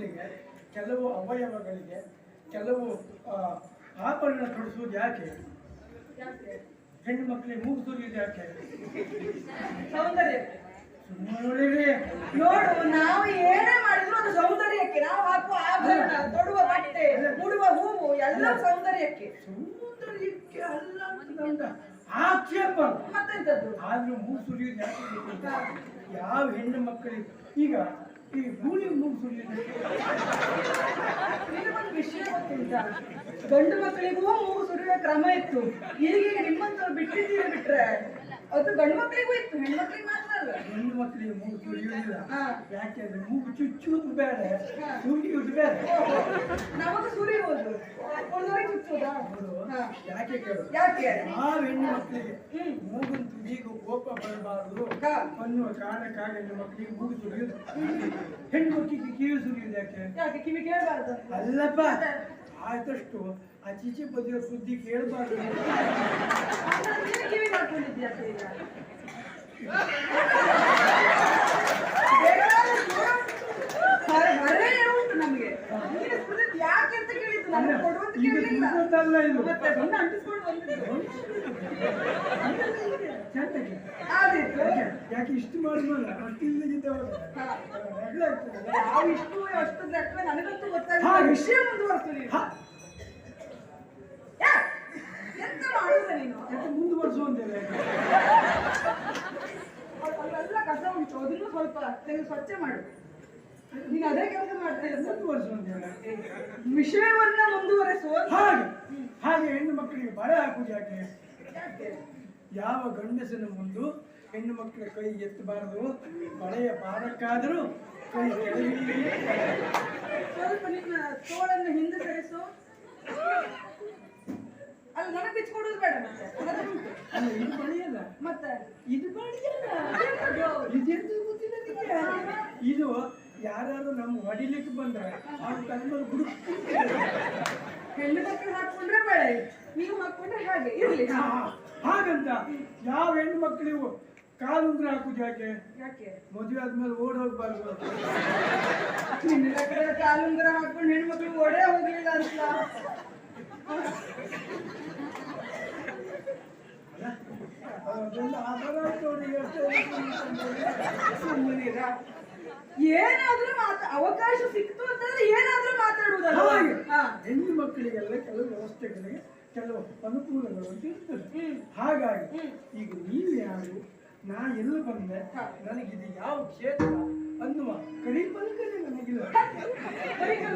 ಮಕ್ಕಳಿಗೆ ಕೆಲವು ಅವಯವಗಳಿಗೆ ಕೆಲವು ಆಭರಣ ತೊಡಿಸುವುದು ಯಾಕೆ? ಹೆಣ್ಣು ಮಕ್ಕಳಿಗೆ ಮೂಗು ಸುರಿಯುವುದು ಯಾಕೆ? ಸೌಂದರ್ಯ. ಸುಮ್ಮನೆ ನೋಡು, ನಾವು ಏನೇ ಮಾಡಿದ್ರು ಅದು ಸೌಂದರ್ಯಕ್ಕೆ. ನಾವು ಹಾಕುವ ಆಭರಣ, ತೊಡುವ ಬಟ್ಟೆ, ಮುಡುವ ಹೂವು ಎಲ್ಲ ಸೌಂದರ್ಯಕ್ಕೆ. ಸೌಂದರ್ಯಕ್ಕೆ ಅಲ್ಲ ಅಂತ ಆಕ್ಷೇಪ. ಮತ್ತೆಂತದ್ದು? ಆದ್ರೂ ಮೂಗು ಸುರಿಯುವುದು ಯಾಕೆ? ಯಾವ ಹೆಣ್ಣು ಮಕ್ಕಳಿಗೆ ಈಗ ಈ ಗೂಳಿ ಮೂಗು ಸುರಿಯುವುದು? ನಿಮಗೊಂದು ವಿಷಯ ಗೊತ್ತುಂಟಾ? ಗಂಡು ಮಕ್ಕಳಿಗೂ ಮೂಗು ಸುರಿಯುವ ಕ್ರಮ ಇತ್ತು. ಈಗೀಗ ನಿಮ್ಮಂತವ್ರು ಬಿಟ್ಟಿದ್ದೀರಿ ಬಿಟ್ರೆ ಅದು ಗಂಡು ಮಕ್ಕಳಿಗೂ ಇತ್ತು, ಹೆಣ್ಣು ಮಕ್ಕಳಿಗೆ ಮಾತ್ರ ಅಲ್ಲ. ಹೆಣ್ಣು ಮಕ್ಕಳಿಗೆ ಮೂಗು ಸುರಿಯುವುದಿಲ್ಲ. ಯಾಕೆಂದ್ರೆ ಮೂಗು ಚುಚ್ಚುವುದು ಬೇಡ, ಸುರಿಯುವುದು ಬೇಡ. ನಮಗೂ ಸುರಿಯುವುದು, ಉಳಿದವರಿಗೆ ಚುಚ್ಚುವುದಾ? ಯಾಕೆ ಕೇಳು? ಯಾಕೆ? ಆ ಹೆಣ್ಣು ಮಕ್ಕಳಿಗೆ ಮೂಗಿನ ತುದಿಗೂ ಕೋಪ ಬರಬಾರದು ಅನ್ನುವ ಕಾರಣಕ್ಕಾಗಿ ಹೆಣ್ಣು ಮಕ್ಕಳಿಗೆ ಮೂಗು ಸುರಿಯುವುದು. ಹೆಣ್ಣು ಮಕ್ಕಳಿಗೆ ಕಿವಿ ಸುರಿಯುವುದು ಯಾಕೆ? ಯಾಕೆ ಕಿವಿ ಕೇಳಬಾರ್ದು? ಅಲ್ಲಪ್ಪ, ಆದಷ್ಟು ಆಚೀಚೆ ಬದಿಯ ಸುದ್ದಿ ಕೇಳಬಾರ್ದು. ಕಿವಿ ಮಾಡ್ಕೊಂಡಿದ್ಯಾ? ಉಂಟು ನಮಗೆ. ಯಾಕೆ ಅಂತ ಕೇಳಿದ್ದು, ನಮಗೆ ಕೊಡುವಂತ ಕೇಳಿಲ್ಲ. ಅಂಟಿಸ್ಕೊಂಡು ಬಂದಿದ್ದು ಯಾಕೆ ಇಷ್ಟು ಮಾಡಿದ್ವಲ್ಲ ನಾವು ಇಷ್ಟು ಅಷ್ಟು ನನಗಂತೂ ಗೊತ್ತಾಗ ವಿಷಯ ಮುಂದುವರ್ಸ್ತೀವಿ. ಎಂತ ಮಾಡುದ ನೀನು? ಮುಂದುವರ್ಸುವಂತೇವೆ. ಅಲ್ಲೆಲ್ಲ ಕಸ ಉಂಟು, ಅದನ್ನು ಸ್ವಲ್ಪ ಸ್ವಚ್ಛ ಮಾಡು. ನೀನು ಅದೇ ಕೆಲಸ ಮಾಡ್ತೇನೆ. ಮುಂದುವರ್ಸುವಂತೇವೆ, ವಿಷಯವನ್ನ ಮುಂದುವರೆಸುವ. ಹಾಗೆ ಹೆಣ್ಣು ಮಕ್ಕಳಿಗೆ ಬಳೆ ಹಾಕುವುದು ಯಾಕೆ? ಯಾವ ಗಂಡಸನ ಮುಂದು ಹೆಣ್ಣು ಮಕ್ಕಳ ಕೈ ಎತ್ತಬಾರದು. ಬಳೆಯ ಭಾರಕ್ಕಾದರೂ ಕೈ ಕೆಳಗಿಳಿಯೇ. ಸ್ವಲ್ಪ ನಿನ್ನ ತೋಳನ್ನು ಹಿಂದೆ ಸರಿಸು. ಅಲ್ಲಿ ನನಗೆ ಬಿಚ್ಕೊಡೋದು ಬೇಡ. ಅಲ್ಲ, ಇದು ಬಳೆಯಲ್ಲ. ಮತ್ತೆ ಇದು ಬಳೆಯಲ್ಲ. ಇದೆಂತ ಗೊತ್ತಿಲ್ಲ ನಿಮಗೆ? ಇದು ಯಾರು ನಮ್ಮ ಹೊಡಿಲಿಕ್ಕೆ ಬಂದ್ರೆ ಅವ್ರ ತನ್ನ ಗುರು ಹೆಣ್ಣು ಮಕ್ಕಳು ಹಾಕೊಂಡ್ರೆ ಬೇಡ, ನೀವು ಹಾಕೊಂಡ್ರೆ ಹಾಗೆ ಇರ್ಲಿ. ಹಾಗಂತ ಯಾವ ಹೆಣ್ಣು ಮಕ್ಕಳಿಗೂ ಕಾಲುಂಗ್ರ ಹಾಕುದು ಯಾಕೆ? ಯಾಕೆ? ಮದುವೆ ಆದ್ಮೇಲೆ ಓಡ್ ಹೋಗ್ಬಾರ್ದು. ನಿನ್ನ ಕಡೆ ಕಾಲುಂಗರ ಹಾಕೊಂಡು ಹೆಣ್ಣು ಮಕ್ಕಳು ಓಡೇ ಹೋಗ್ಲಿಲ್ಲ ಅಂತ. ಏನಾದ್ರೂ ಅವಕಾಶ ಸಿಕ್ತು ಅಂತಂದ್ರೆ ಏನಾದ್ರೂ ಮಾತಾಡುವುದಲ್ಲ. ಹೆಣ್ಣು ಮಕ್ಕಳಿಗೆಲ್ಲ ಕೆಲವು ವ್ಯವಸ್ಥೆಗಳಿಗೆ ಕೆಲವು ಅನುಕೂಲಗಳು ಅಂತ ಇರ್ತದೆ. ಹಾಗಾಗಿ ಈಗ ನೀವು ಯಾರು, ನಾ ಎಲ್ಲ ಬಂದೆ, ನನಗಿದು ಯಾವ ಕ್ಷೇತ್ರ ಅನ್ನುವ ಕರಿಪಲ್ಕನೆ ನನಗಿಲ್ಲ. ಕರಿಪಲ್ಕನೆ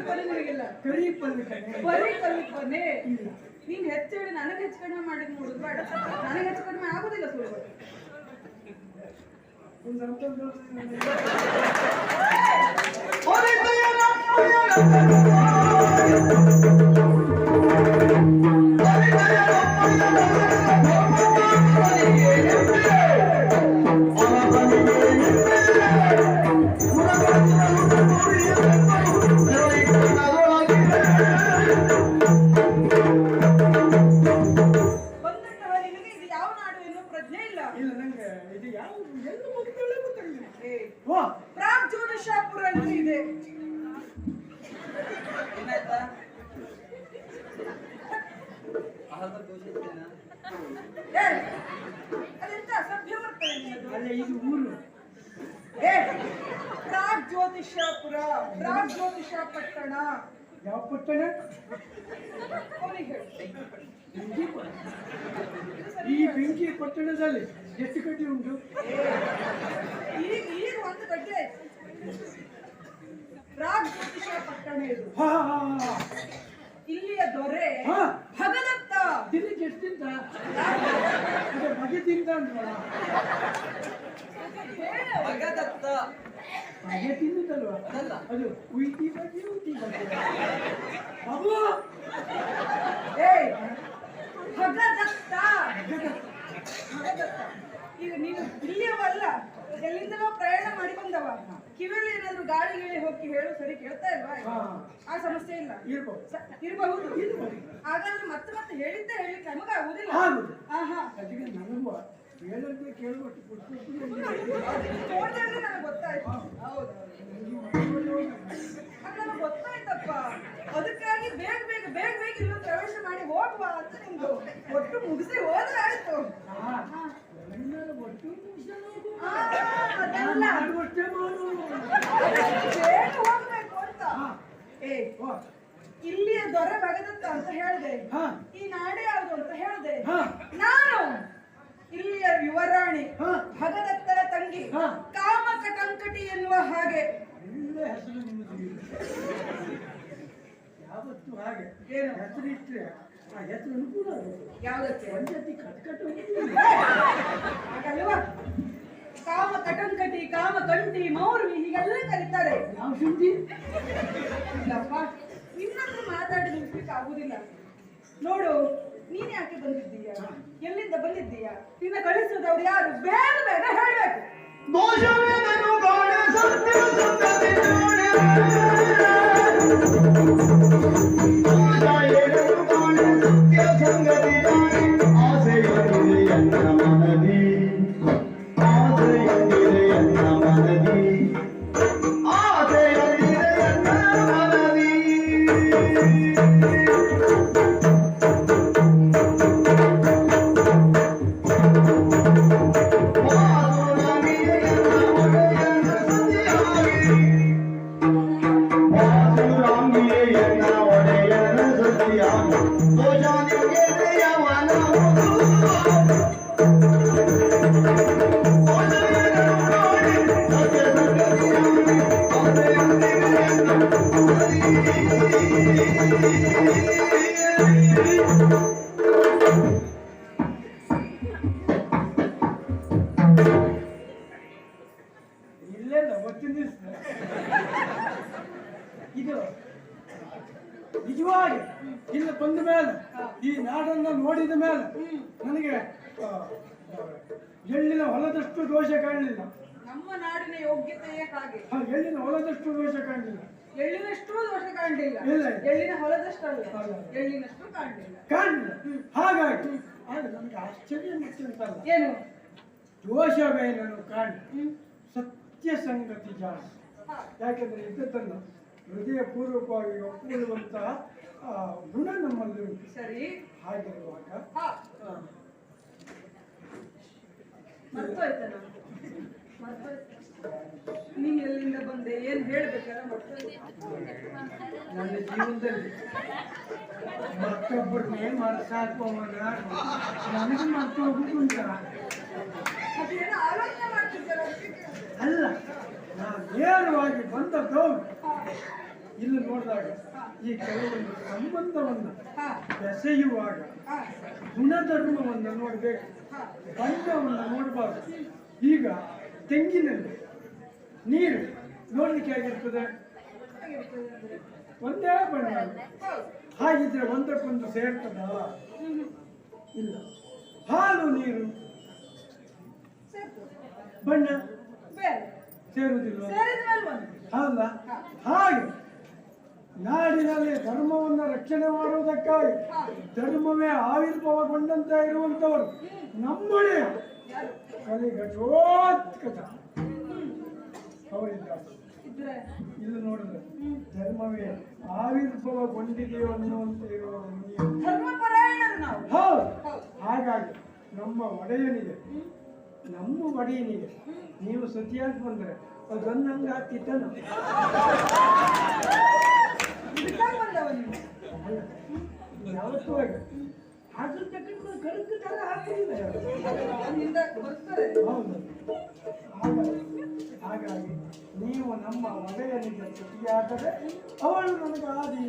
ಇಲ್ಲ. ನೀನ್ ಹೆಚ್ಚು ಹೇಳಿ ನನಗೆ ಹೆಚ್ಚು ಕಡಿಮೆ ಮಾಡಿದ್ ನೋಡುದು ಬೇಡ. ನನಗೆ ಹೆಚ್ಚು ಕಡಿಮೆ ಆಗುದಿಲ್ಲ ಸುಲಭ. ಪ್ರಾಗ್ಜ್ಯೋತಿಷಾಪುರ ಅಂತ ಇದೆ. ಅದೆಂತ ಅಸಭ್ಯ ಬರ್ತದೆ. ಇದು ಊರು ಪ್ರಾಗ್ಜ್ಯೋತಿಷಾಪುರ, ಪ್ರಾಗ್ಜ್ಯೋತಿಷ ಪಟ್ಟಣ. ಯಾವ ಪಟ್ಟಣ? ಈ ಬೆಂಕಿ ಪಟ್ಟಣದಲ್ಲಿ ಎಷ್ಟು ಕಡ್ಡಿ ಉಂಟು? ಈಗ ಒಂದು ಗಡ್ಡೆ ಆಯ್ತು. ಪ್ರಾಗ್ಜ್ಯೋತಿಷ ಪಟ್ಟಣ ಇದು. ಇಲ್ಲಿಯ ದೊರೆ ಭಗದತ್ತ. ತಿನ್ಲಿಕ್ಕೆ ಎಷ್ಟು ತಿಂತ? ಬಗೆ ತಿಂತ ಭಗದತ್ತ ಬಗೆ ತಿನ್ನುತ್ತಲ್ವಾ? ಅದು ಉಯ್ತಿ ಬಗ್ಗೆ ಉಯ್ತಿ ಬಗ್ಗೆ. ಬಾಬು ಭಗದತ್ತ. ಈಗ ನೀನು ಇಲ್ಲಿಯವಲ್ಲ, ಎಲ್ಲಿಂದಲೋ ಪ್ರಯಾಣ ಮಾಡಿ ಬಂದವ. ಕಿವಿಯಲ್ಲಿ ಏನಾದ್ರು ಗಾಳಿ ಗೀಳಿ ಹೋಗಿ ಹೇಳು, ಸರಿ ಕೇಳ್ತಾ ಇಲ್ವಾ? ಆ ಸಮಸ್ಯೆ ಇಲ್ಲ. ಇರಬಹುದು. ಹಾಗಾದ್ರೆ ಮತ್ತೆ ಮತ್ತೆ ಹೇಳಿದ್ದೆ ಹೇಳಿಕ್ಕೆ ನಮಗೆ ಆಗುದಿಲ್ಲ. ಅದಕ್ಕೆ ನನಗೂ ಹೇಳೋದೇ ಕೇಳುವಷ್ಟು ನೋಡಿದ್ರೆ ನನಗೆ ಗೊತ್ತಾಯ್ತು. ಹೌದು, ನನಗೆ ಹೋಗುವ ಅಂತ ನಿಮ್ದು ಒಟ್ಟು ಮುಗಿಸಿ ಹೋದ್ರೆ ಆಯ್ತು. ಒಟ್ಟು ಅದೆಲ್ಲ ಬೇಗ ಹೋಗ್ಬೇಕು ಅಂತ. ಇಲ್ಲಿಯ ದೊರೆ ಭಗದತ್ತ ಅಂತ ಹೇಳಿದೆ, ಈ ನಾಡೆ ಯಾವುದು ಅಂತ ಹೇಳಿದೆ. ನಾನು ಇಲ್ಲಿಯ ಯುವರಾಣಿ ಭಗದತ್ತನ ತಂಗಿ ಕಾಮಕ ಕಂಕಟಿ ಎನ್ನುವ ಹಾಗೆ. ಒಳ್ಳೆ ಹೆಸರು ನಿಮ್ಮದು. ಯಾವತ್ತು ಹಾಗೆ ಏನು ಹೆಸರು ಇಟ್ಟರೆ ಆ ಹೆಸರು ಅನುಕೂಲ ಆಗುತ್ತೆ. ಯಾವುದಕ್ಕೆ? ಒಂದ್ಸತಿ ಕಟ್ಕಟ್ಟು ಹಾಗಲ್ವಾ? ಕಾಮ ಕಟಂಕಟಿ, ಕಾಮ ಕಂಟಿ, ಮೌರ್ವಿ ಹೀಗೆಲ್ಲ ಕರೀತಾರೆ. ಯಾವ ಸುದ್ದಿ ಇಲ್ಲಪ್ಪ, ಇನ್ನೊಂದು ಮಾತಾಡಿ ನಿಲ್ಸ್ಲಿಕ್ಕೆ ಆಗುದಿಲ್ಲ. ನೋಡು, ನೀನ್ ಯಾಕೆ ಬಂದಿದ್ದೀಯಾ? ಎಲ್ಲಿಂದ ಬಂದಿದ್ದೀಯಾ? ನಿನ್ನ ಕಳಿಸಿದವ್ರು ಯಾರು? ಬೇಗ ಬೇಗ ಹೇಳ್ಬೇಕು. ಇದು ನಿಜವಾಗಿ ಇಲ್ಲಿ ಬಂದ ಮೇಲೆ ಈ ನಾಡನ್ನು ನೋಡಿದ ಮೇಲೆ ನನಗೆ ಎಳ್ಳಿನ ಹೊಲದಷ್ಟು ದೋಷ ಕಾಣಲಿಲ್ಲ. ನಮ್ಮ ನಾಡಿನ ಯೋಗ್ಯತೆಯೇ ಹಾಗೆ. ಎಳ್ಳಿನ ಹೊಲದಷ್ಟು ದೋಷ ಕಾಣಲಿಲ್ಲ. ಎಳ್ಳಿನಷ್ಟು ದೋಷ ಕಾಣಲಿಲ್ಲ. ಇಲ್ಲ. ಎಳ್ಳಿನ ಹೊಲದಷ್ಟಲ್ಲ, ಎಳ್ಳಿನಷ್ಟು ಕಾಣಲಿಲ್ಲ. ಹಾಗಾಗಿ ಆಗ ನನಗೆ ಆಶ್ಚರ್ಯ ಮುಟ್ಟಿರ್ತಲ್ಲ. ಏನು ದೋಷವೇನನ್ನು ಕಾಣಿ ಸತ್ಯ ಸಂಗತಿ ಜಾಸ್ತಿ. ಯಾಕೆಂದ್ರೆ ಇದ್ದದ್ದನ್ನು ಹೃದಯ ಪೂರ್ವಕವಾಗಿ ಒಪ್ಪಿಕೊಳ್ಳುವಂತಹ ಗುಣ ನಮ್ಮಲ್ಲಿ ಉಂಟು. ಸರಿ. ಹಾಗಿರುವಾಗ ಮರ್ತೋಯ್ತ ನೀನ್ ಎಲ್ಲಿಂದ ಬಂದೆ, ಏನ್ ಹೇಳ್ಬೇಕಲ್ಲ ನನ್ನ ಜೀವನದಲ್ಲಿ ಮತ್ತೊಬ್ಬರನ್ನೇ ಮರ್ಸಾಕುವವನ ನನಗೆ ಮರ್ತು ಹೋಗುದುಂಟ. ಆಲೋಚನೆ ಮಾಡ್ತಿದ್ದಾರೆ. ಅಲ್ಲ, ನಾನು ನೇರವಾಗಿ ಬಂದದ್ದು ಇಲ್ಲಿ ನೋಡಿದಾಗ ಈ ಕೆಲವೊಂದು ಸಂಬಂಧವನ್ನು ಬೆಸೆಯುವಾಗ ಗುಣಧರ್ಮವನ್ನು ನೋಡಬೇಕು, ಬಣ್ಣವನ್ನು ನೋಡಬಾರ್ದು. ಈಗ ತೆಂಗಿನಲ್ಲಿ ನೀರು ನೋಡ್ಲಿಕ್ಕೆ ಆಗಿರ್ತದೆ ಒಂದೇ ಬಣ್ಣ, ಹಾಗಿದ್ರೆ ಒಂದಕ್ಕೊಂದು ಸೇರ್ತದ? ಇಲ್ಲ. ಹಾಲು ನೀರು ಬಣ್ಣ ಸೇರುವುದಿಲ್ಲ, ಹೌದಾ? ಹಾಗೆ ನಾಡಿನಲ್ಲಿ ಧರ್ಮವನ್ನು ರಕ್ಷಣೆ ಮಾಡುವುದಕ್ಕಾಗಿ ಧರ್ಮವೇ ಆವಿರ್ಭಾವಗೊಂಡಂತೆ ಇರುವಂತವರು ನಮ್ಮಳೆ ಕಲಿಘಟೋತ್ಕಟ ಅವರಿದ್ದಾರೆ. ಇಲ್ಲಿ ನೋಡಿದ್ರೆ ಧರ್ಮವೇ ಆವಿರ್ಭಾವಗೊಂಡಿದೆಯೋ ಅನ್ನುವಂತ ಹೌದು. ಹಾಗಾಗಿ ನಮ್ಮ ಒಡೆಯನಿಗೆ, ನಮ್ಮ ಒಡೆಯನಿಗೆ ನೀವು ಸತಿಯಾಗಿ ಬಂದ್ರೆ ಅದನ್ನಂಗ ಹಾಕಿದ್ದನು ಯಾವತ್ತೂ ಅದ್ರ ತಗೊಂಡು ಕರುಕು ತರ ಹಾಕಿಲ್ಲ. ಹೌದು. ಹಾಗಾಗಿ ನೀವು ನಮ್ಮ ಒಡೆಯನಿಗೆ ಸತಿಯಾದರೆ ಅವಳು ನನಗೆ ಆದಿ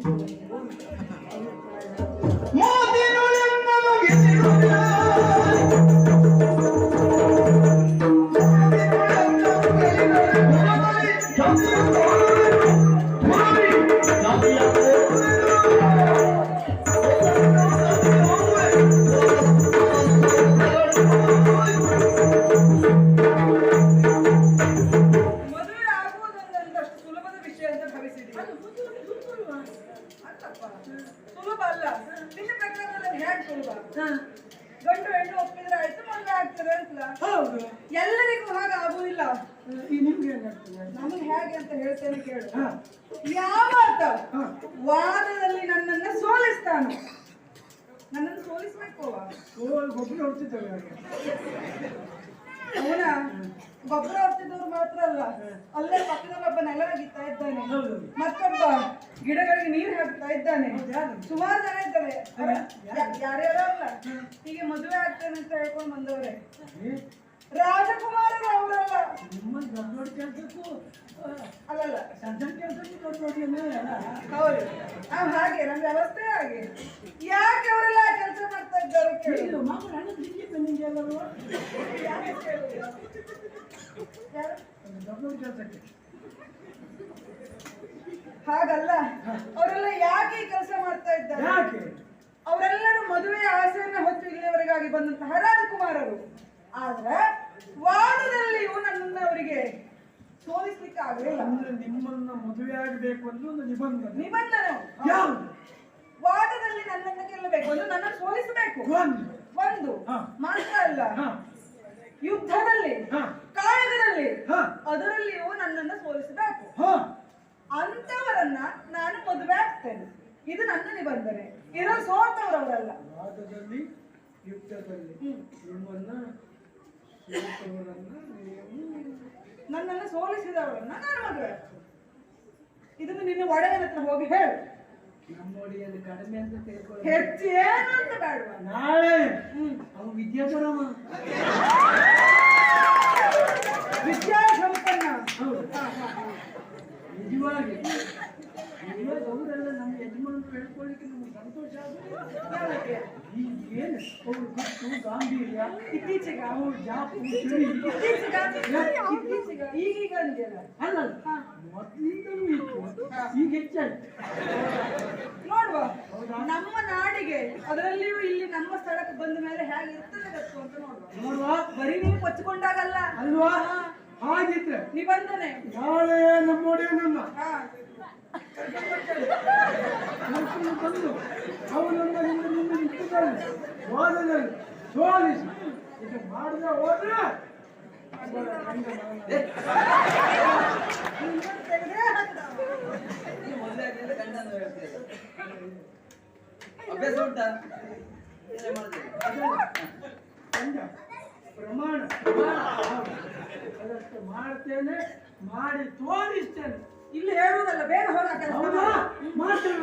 ಸುಲಭ ಅಲ್ಲ. ನಿನ್ನ ಪ್ರಕಾರದಲ್ಲಿ ಹೇಗೆ ಸುಲಭ? ಗಂಡು ಹೆಣ್ಣು ಒಪ್ಪಿದ್ರೆ ಆಯ್ತು, ಮದುವೆ ಆಗ್ತದೆ ಅಂತಲ್ಲ. ಎಲ್ಲರಿಗೂ ಹಾಗೆ ಆಗುದಿಲ್ಲ. ನಮಗೆ ಹೇಗೆ ಅಂತ ಹೇಳ್ತೇನೆ ಕೇಳು. ಯಾವತ್ತ ವಾದದಲ್ಲಿ ನನ್ನನ್ನ ಸೋಲಿಸ್ತಾನು, ಸೋಲಿಸ್ಬೇಕು ಅವ. ಗೊಬ್ಬರ ಹೊಡ್ತಿದ್ದೇವೆ ಹಾಗೆ. ಅವನ ಗೊಬ್ಬರ ಹೊಡ್ತಿದ್ದವ್ರು ಮಾತ್ರ ಅಲ್ಲ, ಅಲ್ಲೇ ಪಕ್ಕದಲ್ಲಿ ಒಬ್ಬ ನೆಲರಾಗಿತ್ತಾ ಇದ್ದಾನೆ, ಮತ್ತೊಬ್ಬ ಗಿಡಗಳಿಗೆ ನೀರು ಹಾಕ್ತಾ ಇದ್ದಾನೆ. ಸುಮಾರು ಜನ ಇದ್ದಾರೆ, ಯಾರ್ಯಾರೋ ಅಲ್ಲ, ಹೀಗೆ ಮದುವೆ ಆಗ್ತೇನೆ ಅಂತ ಹೇಳ್ಕೊಂಡು ಬಂದವ್ರೆ. ರಾಜಕುಮಾರರು ಅವರಲ್ಲ. ನಿಮ್ಮ ದೊಡ್ಡ ದೊಡ್ಡ ಕೆಲಸಕ್ಕೂ ಅಲ್ಲಲ್ಲ, ಸಣ್ಣ ಕೆಲಸಕ್ಕೂ ದೊಡ್ಡ ದೊಡ್ಡ. ಹೌದು, ಹಾಗೆ ನಮ್ಮ ವ್ಯವಸ್ಥೆ ಹಾಗೆ. ಯಾಕೆ ಅವರೆಲ್ಲ ಕೆಲಸ ಮಾಡ್ತಾ ಇದ್ದಾರೆ ಕೇಳಿ. ಮಕ್ಕಳು ಹಣ ತಿಂಡಿ ಬಂದಿದೆ ಅಲ್ಲವ, ಯಾಕೆ ಕೇಳುದು? ಯಾರು? ದೊಡ್ಡ ದೊಡ್ಡ ಕೆಲಸಕ್ಕೆ ಹಾಗಲ್ಲ, ಅವರೆಲ್ಲ ಯಾಕೆ ಈ ಕೆಲಸ ಮಾಡ್ತಾ ಇದ್ದಾರೆ? ಯಾಕೆ? ಅವರೆಲ್ಲರೂ ಮದುವೆಯ ಆಸೆಯನ್ನ ಹೊತ್ತು ಇಲ್ಲಿಯವರೆಗಾಗಿ ಬಂದಂತಹ ರಾಜಕುಮಾರರು. ಆದ್ರೆ ವಾದದಲ್ಲಿಯೂ ನನ್ನನ್ನ ಅವರಿಗೆ ಸೋಲಿಸ್ಲಿಕ್ಕೆ ಆಗಲಿಲ್ಲ. ಅಂದ್ರೆ ನಿಮ್ಮನ್ನ ಮದುವೆ ಆಗಬೇಕು ಅಂದ್ರೆ ಒಂದು ನಿಬಂಧನೆ. ಯಾವುದು? ವಾದದಲ್ಲಿ ನನ್ನನ್ನ ಗೆಲ್ಲಬೇಕು ಅಂದ್ರೆ ನನ್ನ ಸೋಲಿಸಬೇಕು. ಒಂದು ಮಾತ್ರ ಅಲ್ಲ, ಯುದ್ಧದಲ್ಲಿ, ಕಾಳಗದಲ್ಲಿ, ಅದರಲ್ಲಿಯೂ ನನ್ನನ್ನು ಸೋಲಿಸಬೇಕು. ಅಂತವರನ್ನ ನಾನು ಮದುವೆ ಆಗ್ತೇನೆ, ಇದು ನನ್ನ ನಿಬಂಧನೆ. ಇರೋ ಸೋತವರವರಲ್ಲ. ವಾದದಲ್ಲಿ, ಯುದ್ಧದಲ್ಲಿ ನಿಮ್ಮನ್ನ ನನ್ನನ್ನು ಸೋಲಿಸಿದವರನ್ನ ನಾನು ಮದುವೆ ಆಗ್ತೇನೆ. ಇದನ್ನು ನಿನ್ನ ಒಡೆಯನ ಹತ್ರ ಹೋಗಿ ಹೇಳು. ನಮ್ಮ ಒಡೆಯನ್ನು ಕಡಿಮೆ ಅಂತ ತಿಳ್ಕೊಳ್ಳಿ. ಹೆಚ್ಚು ಏನು ಅಂತ ಬೇಡವಾ? ನಾಳೆ ಅವ ವಿದ್ಯಾಧರಮ, ವಿದ್ಯಾಸಂಪನ್ನ. ನಿಜವಾಗಿ ಅವರೆಲ್ಲ ನಮ್ಮ ಯಜಮಾನರು ಹೇಳ್ಕೊಳ್ಳಿಕ್ಕೆ ನಮ್ಗೆ ಸಂತೋಷ ಆಗುತ್ತೆ. ಏನು ಅವರು ಗುಟ್ಟು ಗಾಂಭೀರ್ಯ, ಇತ್ತೀಚೆಗೆ ಅವರು ಜಾಪು ಈಗೀಗ ಅಂದ್ಯಲ್ಲ, ಅಲ್ಲ ಮೊದಲಿಂದಲೂ ಇತ್ತು, ಈಗ ಹೆಚ್ಚಾಯ್ತು. ನೋಡುವ ನಮ್ಮ ನಾಡಿಗೆ, ಅದರಲ್ಲಿಯೂ ಇಲ್ಲಿ ನಮ್ಮ ಸ್ಥಳಕ್ಕೆ ಬಂದ ಮೇಲೆ ಹೇಗೆ ಇರ್ತದೆ ಗೊತ್ತು ಅಂತ ನೋಡುವ. ಬರೀ ನೀವು ಕೊಚ್ಚಿಕೊಂಡಾಗಲ್ಲ ಅಲ್ವಾ? ಹಾಗಿದ್ರೆ ನಿಬಂಧನೆ. ನಾಳೆ ನಮ್ಮೊಡೆಯ ನಮ್ಮ ಬಂದು ಅವನನ್ನ ನಿನ್ನ ನಿಂತಿದ್ದಾನೆ ವಾದದಲ್ಲಿ ಸೋಲಿಸಿ ಇದು ಮಾಡದೆ ಹೋದ್ರೆ ಅಭ್ಯಾಸ ಉಂಟಾ? ಪ್ರಮಾಣ ಅದಷ್ಟು ಮಾಡ್ತೇನೆ, ಮಾಡಿ ತೋರಿಸ್ತೇನೆ. ಇಲ್ಲಿ ಹೇಳುವುದಲ್ಲ, ಬೇರೆ ಹೋಗ ಮಾಡ್ತೇನೆ.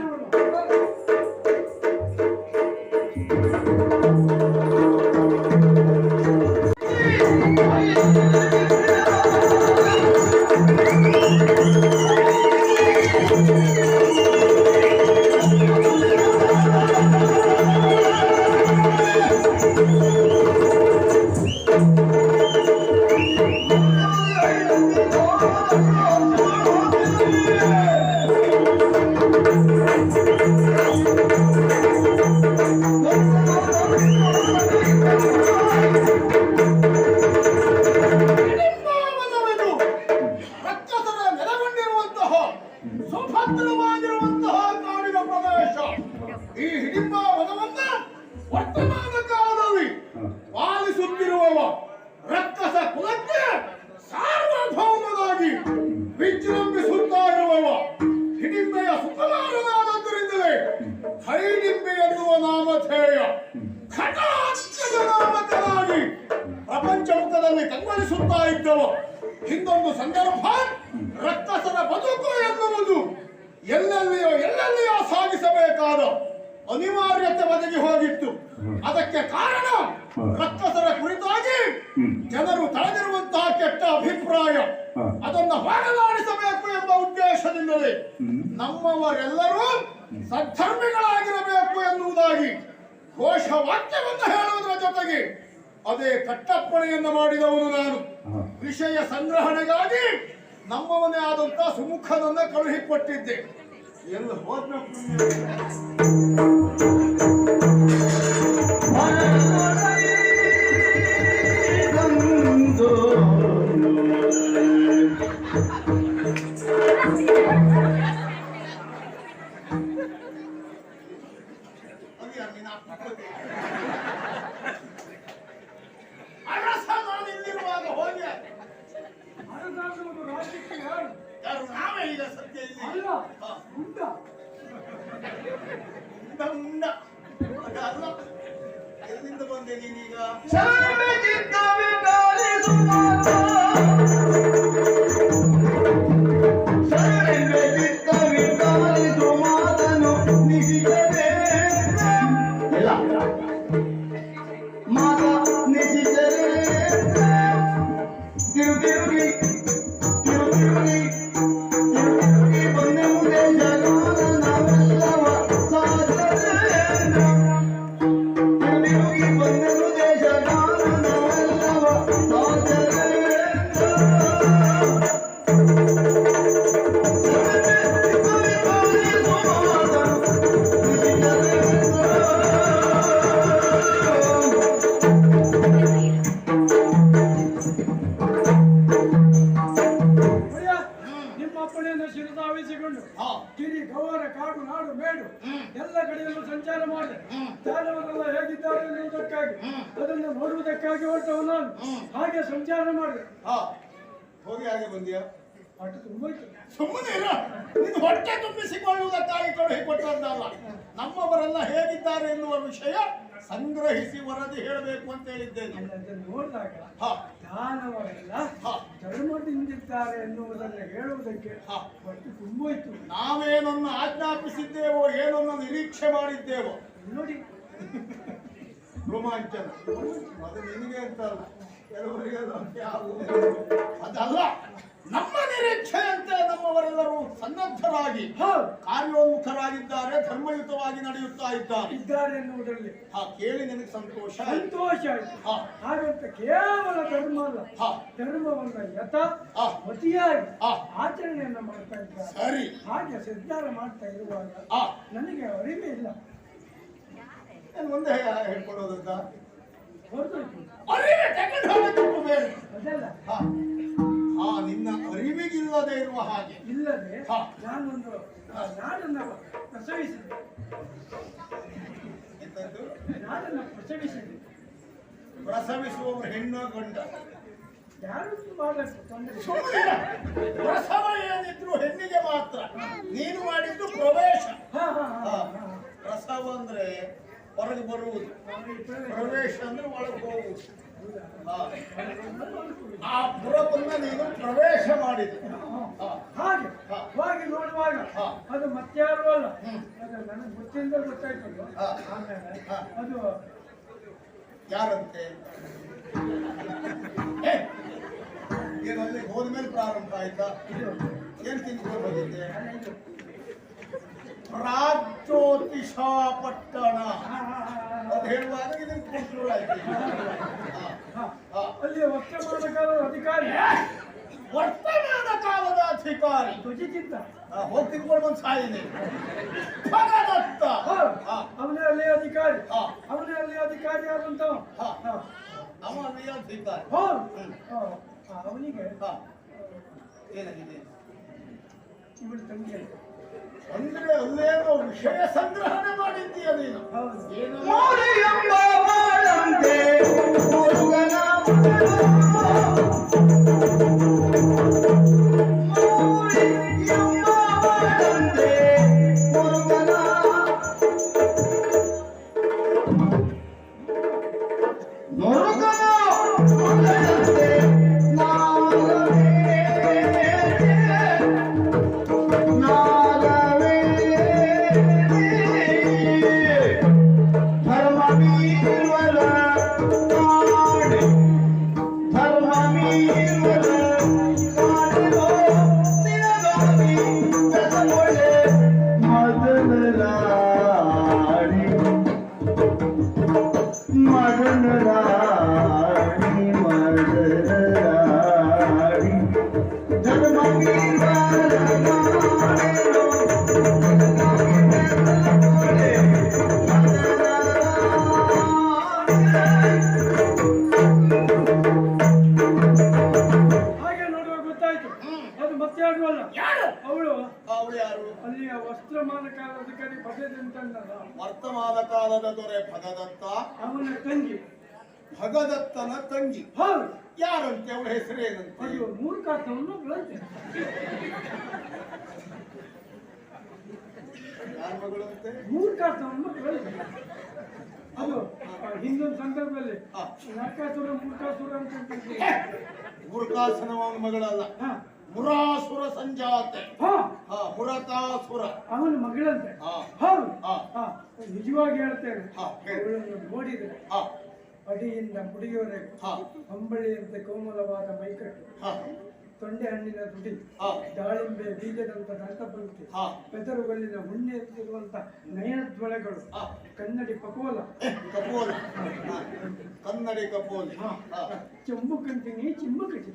ಹಿಂದೊಂದು ಸಂದರ್ಭ ರಕ್ಕಸರ ಬದುಕು ಎನ್ನುವುದು ಎಲ್ಲೆಲ್ಲಿಯೋ ಸಾಗಿಸಬೇಕಾದ ಅನಿವಾರ್ಯತೆ ಒದಗಿ ಹೋಗಿತ್ತು. ಅದಕ್ಕೆ ಕಾರಣ ರಕ್ಕಸರ ಕುರಿತಾಗಿ ಜನರು ತಳೆದಿರುವಂತಹ ಕೆಟ್ಟ ಅಭಿಪ್ರಾಯ, ಅದನ್ನು ಹೋಗಲಾಡಿಸಬೇಕು ಎಂಬ ಉದ್ದೇಶದಿಂದಲೇ ನಮ್ಮವರೆಲ್ಲರೂ ಸದ್ಧರ್ಮಿಗಳಾಗಿರಬೇಕು ಎನ್ನುವುದಾಗಿ ಘೋಷವಾಕ್ಯವನ್ನು ಹೇಳುವುದರ ಜೊತೆಗೆ ಅದೇ ಕಟ್ಟಪ್ಪಣೆಯನ್ನು ಮಾಡಿದವನು ನಾನು. ವಿಷಯ ಸಂಗ್ರಹಣೆಗಾಗಿ ನಮ್ಮವನೇ ಆದಂತ ಸುಮುಖನನ್ನ ಕಳುಹಿಕೊಟ್ಟಿದ್ದೆ. ಎಲ್ಲ ಹೋದ್ಬೇಕು. ನಾನಿಲ್ಲಿರುವಾಗ ಹೋಗಿ ಯಾರು ನಾವೇ ಈಗ ಸತ್ಯ ಇಲ್ಲಿ ಅಲ್ಲ ಮುಂದ ಅದಲ್ಲ ಮರ ಕಾಡು ನಾಡು ಮೇಡು ಎಲ್ಲ ಕಡೆಯಲ್ಲೂ ಸಂಚಾರ ಮಾಡಿದೆ. ಜಾನವರೆಲ್ಲ ಹೇಗಿದ್ದಾರೆ ಎನ್ನುವುದಕ್ಕಾಗಿ ಅದನ್ನು ನೋಡುವುದಕ್ಕಾಗಿ ಹೊರಟವು ನಾನು. ಹಾಗೆ ಸಂಚಾರ ಮಾಡಿದೆ. ಹೋಗಿ ಹಾಗೆ ಬಂದ್ಯಾ? ಪಾಠ ತುಂಬ ಇತ್ತು. ಸುಮ್ಮನೆ ಇಲ್ಲ, ನೀನು ಹೊಟ್ಟೆ ತುಂಬಿಸಿಕೊಳ್ಳುವುದಕ್ಕಾಗಿ ಕಳುಹಿ ಕೊಟ್ಟದ್ದಲ್ಲ. ನಮ್ಮವರೆಲ್ಲ ಹೇಗಿದ್ದಾರೆ ಎನ್ನುವ ವಿಷಯ ಸಂಗ್ರಹಿಸಿ ವರದಿ ಹೇಳಬೇಕು ಅಂತ ಹೇಳಿದ್ದೇನೆ. ಅದನ್ನು ನೋಡಿದಾಗ ದಾನವರೆಲ್ಲ ಧರ್ಮದಿಂದಿದ್ದಾರೆ ಎನ್ನುವುದನ್ನು ಹೇಳುವುದಕ್ಕೆ ಹೊಟ್ಟೆ ತುಂಬ ಇತ್ತು. ನಾವೇನನ್ನು ಆಜ್ಞಾಪಿಸಿದ್ದೇವೋ ಏನನ್ನು ನಿರೀಕ್ಷೆ ಮಾಡಿದ್ದೇವೋ ನೋಡಿ, ರೋಮಾಂಚನ ಅದು ನಿನಗೆ ಅಂತ ಅಲ್ಲ, ಕೆಲವರಿಗೆ ಅದಲ್ಲ. ನಮ್ಮ ನಿರೀಕ್ಷೆಯಂತೆ ನಮ್ಮವರೆಲ್ಲರೂ ಸನ್ನದ್ಧರಾಗಿ ಕಾರ್ಯೋನ್ಮುಖರಾಗಿದ್ದಾರೆ, ಧರ್ಮಯುತವಾಗಿ ನಡೆಯುತ್ತಾ ಇದ್ದಾರೆ ಎನ್ನುವುದರಲ್ಲಿ ಕೇಳಿ ನನಗೆ ಸಂತೋಷ ಆಯಿತು. ಹಾಗಂತ ಕೇವಲ ಧರ್ಮ ಅಲ್ಲ, ಧರ್ಮವನ್ನ ಯಥಾವತಿಯಾಗಿ ಆಚರಣೆಯನ್ನ ಮಾಡ್ತಾ ಇದ್ದಾರೆ. ಸರಿ, ಹಾಗೆ ಸಿದ್ಧಾರ ಮಾಡ್ತಾ ಇರುವಾಗ ನನಗೆ ಅರಿಮೆ ಇಲ್ಲ. ನಾನು ಒಂದೇ ಹೇಳ್ಕೊಡೋದಂತ ಹೊರತು ಅದಲ್ಲ, ನಿನ್ನ ಅರಿವಿಗಿಲ್ಲದೆ ಇರುವ ಹಾಗೆ ಇಲ್ಲದೆ ನಾನೊಂದು ನಾಡನ್ನ ಪ್ರಸವಿಸಿದೆ. ನಾಡನ್ನ ಪ್ರಸವಿಸಿದೆ. ಪ್ರಸವಿಸುವವರು ಹೆಣ್ಣು ಗಂಡ ಯಾರು ಮಾಡಬೇಕು ತೊಂದರೆ. ಪ್ರಸವ ಏನಿದ್ರು ಹೆಣ್ಣಿಗೆ ಮಾತ್ರ. ನೀನು ಮಾಡಿದ್ದು ಪ್ರವೇಶ. ಪ್ರಸವ ಅಂದ್ರೆ ಹೊರಗೆ ಬರುವುದು, ಪ್ರವೇಶ ಅಂದ್ರೆ ಒಳಗೆ ಹೋಗುವುದು. ಆ ಪುರವನ್ನ ನೀನು ಪ್ರವೇಶ ಮಾಡಿದೆ. ಹಾಗೆ ಹಾಗೆ ನೋಡುವಾಗ ಅದು ಮತ್ಯಾರು ಅಲ್ಲ, ಅದು ನನಗೆ ಗೊತ್ತಿಂದ ಗೊತ್ತಾಯ್ತು. ಆಮೇಲೆ ಅದು ಯಾರಂತೆ ಏನಲ್ಲಿ ಹೋದ್ಮೇಲೆ ಪ್ರಾರಂಭ ಆಯ್ತಾ? ಏನ್ ತಿನ್ಕೊಂಡು ಬಂದಿದ್ದೆ? ರಾಜ್ಯೋತಿಷ ಪಟ್ಟಣ ಅದು ಹೇಳುವಾಗ ಇದನ್ನು ಕೊಟ್ಟರು ಆಯ್ತು. ಅಲ್ಲಿ ವರ್ತಮಾನ ಕಾಲದ ಅಧಿಕಾರಿ, ವರ್ತಮಾನ ಕಾಲದ ಅಧಿಕಾರಿ ಧ್ವಜಿಚಿತ್ತ ಹೋಗಿ ತಿನ್ಕೊಂಡು ಬಂದು ಸಾಯಿದೆ. ಭಗದತ್ತ ಅವನೇ ಅಲ್ಲಿ ಅಧಿಕಾರಿ, ಅವನೇ ಅಲ್ಲಿ ಅಧಿಕಾರಿ ಆದಂತವ. ಅವ ಅಲ್ಲಿ ಅಧಿಕಾರಿ. ಅವನಿಗೆ ಏನಾಗಿದೆ? ಇವಳು ತಂಗಿ ಅಂದ್ರೆ ಅಲ್ಲೇನೋ ವಿಷಯ ಸಂಗ್ರಹಣೆ ಮಾಡಿದ್ದೀಯ ನೀನು. ಏನು ವರ್ತಮಾನ ಕಾಲದ ದೊರೆ ಭಗದತ್ತ, ಅವನ ತಂಗಿ ಭಗದತ್ತನ ತಂಗಿ. ಯಾರಂತೆ? ಅವಳ ಹೆಸರೇನಂತೆ? ಮೂರ್ಖಾರ್ಥವನ್ನು ಯಾರ ಮಗಳಂತೆ? ಮೂರ್ಖಾರ್ಥವನ್ನು ಅದು ಹಿಂದೊಂದು ಸಂದರ್ಭದಲ್ಲಿ ನರಕಾಸುರ ಮೂರ್ಖಾಸುರ ಅಂತ ಮೂರ್ಖಾಸುರವನ ಮಗಳಲ್ಲ, ಮುರಾಸುರ ಸಂಜಾತೆ. ಮುರಕಾಸುರ ಅವನ ಮಗಳಂತೆ. ಹೌದು, ನಿಜವಾಗಿ ಹೇಳ್ತೇನೆ. ಅವಳನ್ನು ನೋಡಿದ್ರೆ ಅಡಿಯಿಂದ ಮುಡಿಯವರೆಗೆ ಅಂಬಳಿಯಂತೆ ಕೋಮಲವಾದ ಮೈಕಟ್ಟು, ತೊಂಡೆ ಹಣ್ಣಿನ ತುಟಿ, ದಾಳಿಂಬೆ ಬೀಜದಂತ ದಂತಪಂಕ್ತಿ, ಬೆದರುಗಲ್ಲಿನ ಉಣ್ಣೆತ್ತಿರುವಂತ ನಯನಜ್ವಳಗಳು, ಕನ್ನಡಿ ಪಕೋಲ, ಕಪೋಲ, ಕನ್ನಡಿ ಕಪೋಲ, ಚೆಂಬು ಕಂಟಿನಿ, ಚಿಮ್ಮು ಕಟಿ,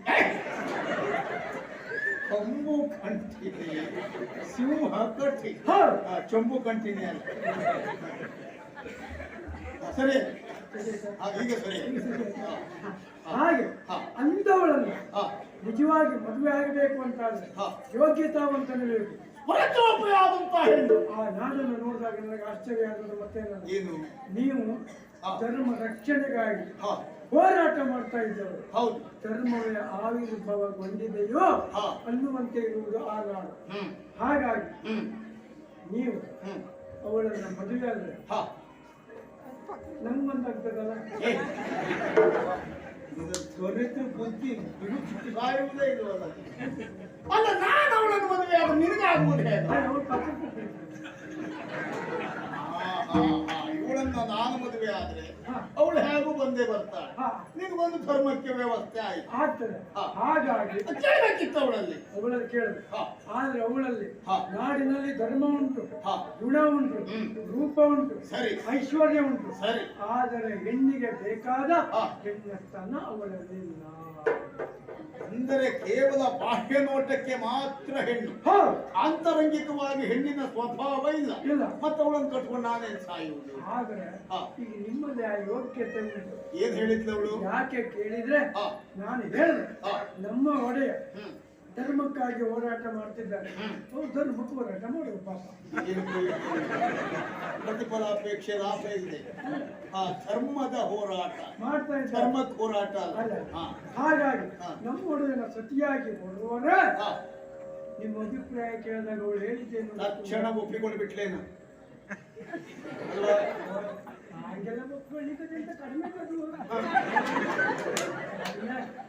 ಕಂಬು ಕಂಟಿನಿ, ಸಿಂಹ ಕಟ್ಟಿ, ಚೊಂಬು ಕಂಟಿನಿ ಅಲ್ಲ. ಸರಿ, ಈಗ ಸರಿ. ಹಾಗೆ ಅಂದವಳನ್ನು ನಿಜವಾಗಿ ಮದುವೆ ಆಗಬೇಕು ಅಂತ ಯೋಗ್ಯತಾವಂತನಿರಬೇಕು. ಹೊರತೋಪೆಯಾದಂತಹ ಹೆಣ್ಣು. ಆ ನಾಡನ್ನು ನೋಡಿದಾಗ ನನಗೆ ಆಶ್ಚರ್ಯ ಆಗೋದು ಮತ್ತೇನಲ್ಲ, ಏನು? ನೀವು ಹಾ. ಧರ್ಮ ರಕ್ಷಣೆಗಾಗಿ ಹಾ, ಹೋರಾಟ ಮಾಡ್ತಾ ಇದ್ದವರು. ಹೌದು. ಧರ್ಮವೇ ಆವಿರ್ಭಾವಗೊಂಡಿದೆಯೋ ಹಾ. ಅನ್ನುವಂತೆ ಇರುವುದು ಆ ನಾಡು. ಹ್ಮ್ ಹಾಗಾಗಿ ಹ್ಮ್ ನೀವು ಹ್ಮ್ ಅವಳನ್ನ ಮದುವೆ ಆದ್ರೆ ಹಾ. ನಮ್ಗೊಂದಾಗ್ತದಲ್ಲ. ಏ, ಇದು ದೊರೆತ ಬುದ್ಧಿ ಸಾಯುವುದೇ ಇಲ್ವಲ್ಲ. ಅಲ್ಲ, ನಾನು ಅವಳನ್ನು ಮದುವೆ ಆಗ ನಿನಗೆ ಆಗುವುದು ಹೇಗೆ? ಅವ್ರು ಪಕ್ಕಕ್ಕೆ ಹೋಗ್ಬೇಕು. ಇವಳನ್ನ ನಾನು ಮದುವೆ ಆದ್ರೆ ಹಾ. ಅವಳು ಹೇಗೂ ಬಂದೇ ಬರ್ತಾಳೆ. ಹಾ. ನಿನಗೊಂದು ಧರ್ಮಕ್ಕೆ ವ್ಯವಸ್ಥೆ ಆಯ್ತು. ಆಗ್ತದೆ. ಹಾ. ಹಾಗಾಗಿ ಕೇಳಬೇಕಿತ್ತು ಅವಳಲ್ಲಿ. ಅವಳಲ್ಲಿ ಕೇಳಿದೆ. ಹಾ. ಆದ್ರೆ ಅವಳಲ್ಲಿ ಹಾ. ನಾಡಿನಲ್ಲಿ ಧರ್ಮ ಉಂಟು, ಹಾ. ಗುಣ ಉಂಟು, ಹ್ಮ್. ರೂಪ ಉಂಟು, ಸರಿ. ಐಶ್ವರ್ಯ ಉಂಟು. ಸರಿ. ಆದರೆ ಹೆಣ್ಣಿಗೆ ಬೇಕಾದ ಹಾ. ಹೆಣ್ಣತನ ಅವಳಲ್ಲಿಲ್ಲ. ಅಂದರೆ ಕೇವಲ ಬಾಹ್ಯ ನೋಟಕ್ಕೆ ಮಾತ್ರ ಹೆಣ್ಣು, ಹೌದು. ಆಂತರಂಗಿಕವಾಗಿ ಹೆಣ್ಣಿನ ಸ್ವಭಾವ ಇಲ್ಲ. ಇಲ್ಲ. ಮತ್ತೆ ಅವಳನ್ನು ಕಟ್ಕೊಂಡು ನಾನೇನ್ ಸಾಯುವುದು? ಆದ್ರೆ ಹಾ. ಈಗ ನಿಮ್ಮಲ್ಲಿ ಆ ಯೋಗ್ಯತೆ ಉಂಟು. ಏನ್ ಹೇಳಿದ್ಲು ಅವಳು? ಯಾಕೆ ಕೇಳಿದ್ರೆ ಹಾ. ನಾನು ಹೇಳಿದೆ, ಹಾ. ನಮ್ಮ ಒಡೆಯ ಹ್ಮ್. ಧರ್ಮಕ್ಕಾಗಿ ಹೋರಾಟ ಮಾಡ್ತಿದ್ದಾರೆ. ಹ್ಮ್. ಅವ್ರು ಧರ್ಮಕ್ಕೆ ಹೋರಾಟ ಮಾಡುದು ಪಾಪ. ಏನು ಪ್ರತಿಫಲಾಪೇಕ್ಷೆ ಲಾಭ ಇದೆ. ಆ ಧರ್ಮದ ಹೋರಾಟ, ಮಾಡ್ತಾ ಇದ್ದಾರೆ. ಧರ್ಮಕ್ಕೆ ಹೋರಾಟ ಅಲ್ಲ. ಅಲ್ಲ. ಹಾ. ಹಾಗಾಗಿ ಹಾ. ನಮ್ಮ ಒಡೆಯನ ಸತಿಯಾಗಿ ಬರುವವರ ಹಾ. ನಿಮ್ಮ ಅಭಿಪ್ರಾಯ ಕೇಳಿದಾಗ ಅವಳು ಹೇಳಿದ್ದೇನು? ತಕ್ಷಣ ಒಪ್ಪಿಕೊಂಡು ಬಿಟ್ಲೇನು? ಅಲ್ವಾ? ಹಾಗೆಲ್ಲ ಒಪ್ಕೊಳ್ಳಿಕ್ಕೆ ಅಂತ ಕಡಿಮೆ ಕೊಡುವ.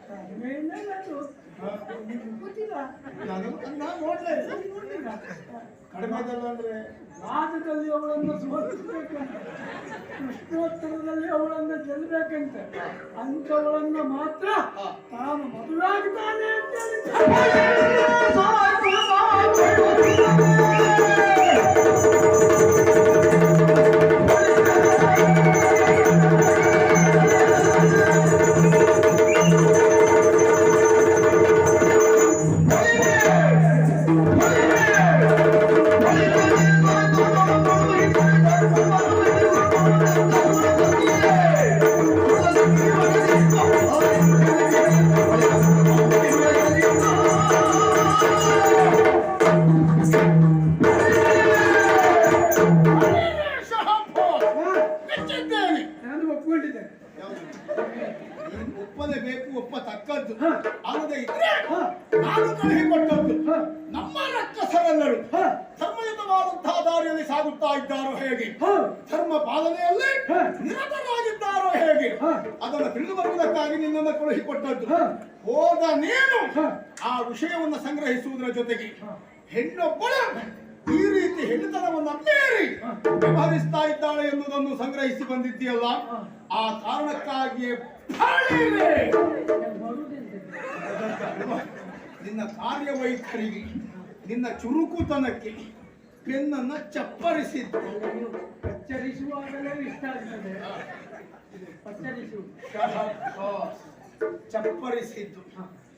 ಕಡಿಮೆಯಿಂದ ಅದು ನಿಮ್ಗೆ ಗೊತ್ತಿಲ್ಲ. ನಾನು ನೋಡ್ಲೇ ಇಲ್ಲ. ನೋಡ್ಲಿಲ್ಲ. ಕಡಿಮೆದಲ್ಲ ಅಂದ್ರೆ ವಾದದಲ್ಲಿ ಅವಳನ್ನು ಸೋಲಿಸಬೇಕಂತ, ಪ್ರಶ್ನೋತ್ತರದಲ್ಲಿ ಅವಳನ್ನು ಗೆಲ್ಲಬೇಕಂತ, ಅಂಥವಳನ್ನು ಮಾತ್ರ ತಾನು ಮದುವೆಯಾಗಿದ್ದಾನೆ ಅಂತ ಮೆಚ್ಚಿದ್ದೇನೆ. ನಾನು ಒಪ್ಕೊಂಡಿದ್ದೇನೆ. ನೀನು ಒಪ್ಪಲೇಬೇಕು, ಒಪ್ಪತಕ್ಕದ್ದು. ಹ. ಅಲ್ಲದೆ ಇದ್ರೆ ಹ. ನಾನು ಕಳುಹಿಕೊಟ್ಟದ್ದು. ಹ. ನಮ್ಮ ರಕ್ಕಸರೆಲ್ಲರೂ ಹ. ಧರ್ಮಯುತವಾದಂತಹ ದಾರಿಯಲ್ಲಿ ಸಾಗುತ್ತಾ ಇದ್ದಾರೋ ಹೇಗೆ, ಹೌದು. ಧರ್ಮ ಪಾಲನೆಯಲ್ಲಿ ಹ. ನಿರತರಾಗಿದ್ದಾರೋ ಹೇಗೆ, ಹ. ಅದನ್ನು ತಿಳಿದು ಬರುವುದಕ್ಕಾಗಿ ನಿನ್ನನ್ನು ಕಳುಹಿಕೊಟ್ಟದ್ದು. ಹ. ಹೋದ ನೀನು ಹ. ಆ ವಿಷಯವನ್ನು ಸಂಗ್ರಹಿಸುವುದರ ಜೊತೆಗೆ ಹ. ಹೆಣ್ಣೊಬ್ಬಳು ಈ ರೀತಿ ಹೆಣ್ಣುತನವನ್ನು ಮೀರಿ ವ್ಯವಹರಿಸ್ತಾ ಇದ್ದಾಳೆ ಎನ್ನುವುದನ್ನು ಸಂಗ್ರಹಿಸಿ ಬಂದಿದ್ದೀಯಲ್ಲ, ಆ ಕಾರಣಕ್ಕಾಗಿಯೇ ಫಾಳಿವೆ. ನಿನ್ನ ಕಾರ್ಯವೈಖರಿಗೆ, ನಿನ್ನ ಚುರುಕುತನಕ್ಕೆ ಪೆನ್ನನ್ನ ಚಪ್ಪರಿಸಿದ್ದು. ಎಚ್ಚರಿಸುವಾಗಲೇ ಇಷ್ಟ ಆಗ್ತದೆ. ಎಚ್ಚರಿಸು. ಚಪ್ಪರಿಸಿದ್ದು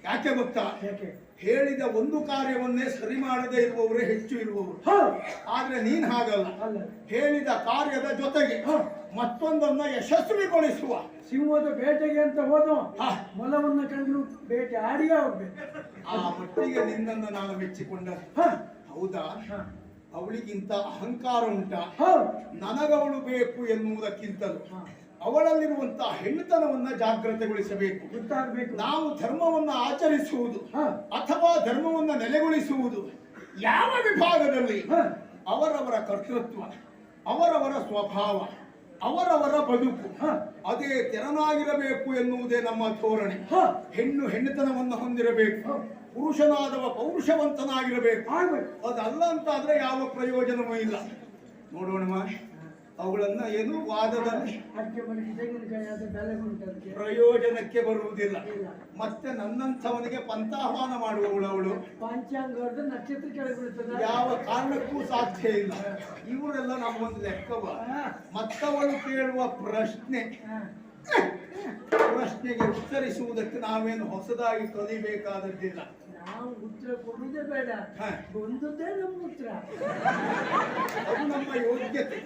ಯಾಕೆ ಗೊತ್ತಾ? ಯಾಕೆ? ಹೇಳಿದ ಒಂದು ಕಾರ್ಯವನ್ನೇ ಸರಿ ಮಾಡದೇ ಇರುವವರೇ ಹೆಚ್ಚು ಇರುವವರು. ಹೌದು. ಆದ್ರೆ ನೀನ್ ಹಾಗಲ್ಲ. ಅಲ್ಲ. ಹೇಳಿದ ಕಾರ್ಯದ ಜೊತೆಗೆ ಮತ್ತೊಂದನ್ನ ಯಶಸ್ವಿಗೊಳಿಸುವ. ಸಿಂಹದ ಬೇಟೆಗೆ ಅಂತ ಹೋದವ ಹಾ. ಮೊಲವನ್ನ ಕಂಡು ಬೇಟೆ ಆಡಿಯೇ ಹೋಗ್ಬೇಕು. ಆ ಮಟ್ಟಿಗೆ ನಿನ್ನನ್ನು ನಾನು ಮೆಚ್ಚಿಕೊಂಡ. ಹ. ಹೌದಾ? ಹ. ಅವಳಿಗಿಂತ ಅಹಂಕಾರ ಉಂಟಾ? ಹೌದು. ನನಗವಳು ಬೇಕು ಎನ್ನುವುದಕ್ಕಿಂತಲೂ ಹ. ಅವಳಲ್ಲಿರುವಂತಹ ಹೆಣ್ಣುತನವನ್ನ ಜಾಗ್ರತೆಗೊಳಿಸಬೇಕು. ಗೊತ್ತಾಗಬೇಕು. ನಾವು ಧರ್ಮವನ್ನು ಆಚರಿಸುವುದು ಹ. ಅಥವಾ ಧರ್ಮವನ್ನು ನೆಲೆಗೊಳಿಸುವುದು ಯಾವ ವಿಭಾಗದಲ್ಲಿ ಹ. ಅವರವರ ಕರ್ತೃತ್ವ, ಅವರವರ ಸ್ವಭಾವ, ಅವರವರ ಬದುಕು ಹ. ಅದೇ ತೆರನಾಗಿರಬೇಕು ಎನ್ನುವುದೇ ನಮ್ಮ ಧೋರಣೆ. ಹ. ಹೆಣ್ಣು ಹೆಣ್ಣುತನವನ್ನು ಹೊಂದಿರಬೇಕು, ಪುರುಷನಾದವ ಪೌರುಷವಂತನಾಗಿರಬೇಕು. ಆಗ್ಬೇಕು. ಅದಲ್ಲ ಅಂತ ಆದ್ರೆ ಯಾವ ಪ್ರಯೋಜನವೂ ಇಲ್ಲ. ನೋಡೋಣ, ಅವುಗಳನ್ನ ಏನು ವಾದದಲ್ಲಿ ಅಡಿಕೆ ಮನೆಗೆ ತೆಂಗಿನಕಾಯಿ ಆದ ಬೆಲೆ ಉಂಟು, ಅದಕ್ಕೆ ಪ್ರಯೋಜನಕ್ಕೆ ಬರುವುದಿಲ್ಲ. ಇಲ್ಲ. ಮತ್ತೆ ನನ್ನಂಥವನಿಗೆ ಪಂಥಾಹ್ವಾನ ಮಾಡುವವಳು ಅವಳು. ಪಂಚಾಂಗದ ನಕ್ಷತ್ರ ಕೆಳಗೆ ಬೀಳ್ತದ. ಯಾವ ಕಾರಣಕ್ಕೂ ಸಾಧ್ಯ ಇಲ್ಲ. ಇವರೆಲ್ಲ ನಮ್ಮೊಂದು ಲೆಕ್ಕವ. ಮತ್ತವಳು ಕೇಳುವ ಪ್ರಶ್ನೆಗೆ ಉತ್ತರಿಸುವುದಕ್ಕೆ ನಾವೇನು ಹೊಸದಾಗಿ ಕಲಿಬೇಕಾದದ್ದಿಲ್ಲ. ನಾವು ಉತ್ತರ ಕೊಡುವುದೇ ಬೇಡ, ಹ. ಬಂದದ್ದೇ ನಮ್ಮ ಉತ್ತರ. ಅದು ನಮ್ಮ ಯೋಗ್ಯತೆ.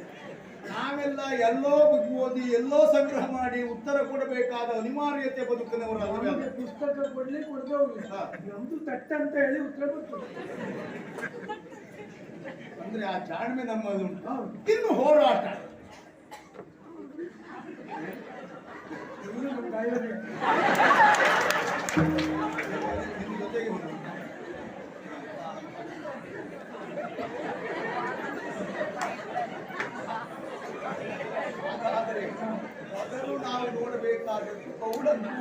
ನಾವೆಲ್ಲ ಎಲ್ಲೋ ಓದಿ ಎಲ್ಲೋ ಸಂಗ್ರಹ ಮಾಡಿ ಉತ್ತರ ಕೊಡಬೇಕಾದ ಅನಿವಾರ್ಯತೆ ಬದುಕಿನವರಲ್ಲ. ನಮಗೆ ಪುಸ್ತಕ ಕೊಡ್ಲಿ ಕೊಡದೆ ಹೋಗ್ಲಿ, ಹ. ನಮ್ದು ತಟ್ಟ ಅಂತ ಹೇಳಿ ಉತ್ತರ ಕೊಡ್ತದೆ. ಅಂದ್ರೆ ಆ ಜಾಣ್ಮೆ ನಮ್ಮದುಂಟು. ಹೌದು. ಇನ್ನು ಹೋರಾಟ ಎಲ್ಲರೂ ಕಾಯೋದೇ. ನಿನ್ನ ಜೊತೆಗೆ ಉಂಟು. ಹಾಗಾದರೆ ಮೊದಲು ನಾವು ನೋಡಬೇಕಾದದ್ದು ಗೌಡನ್ನು.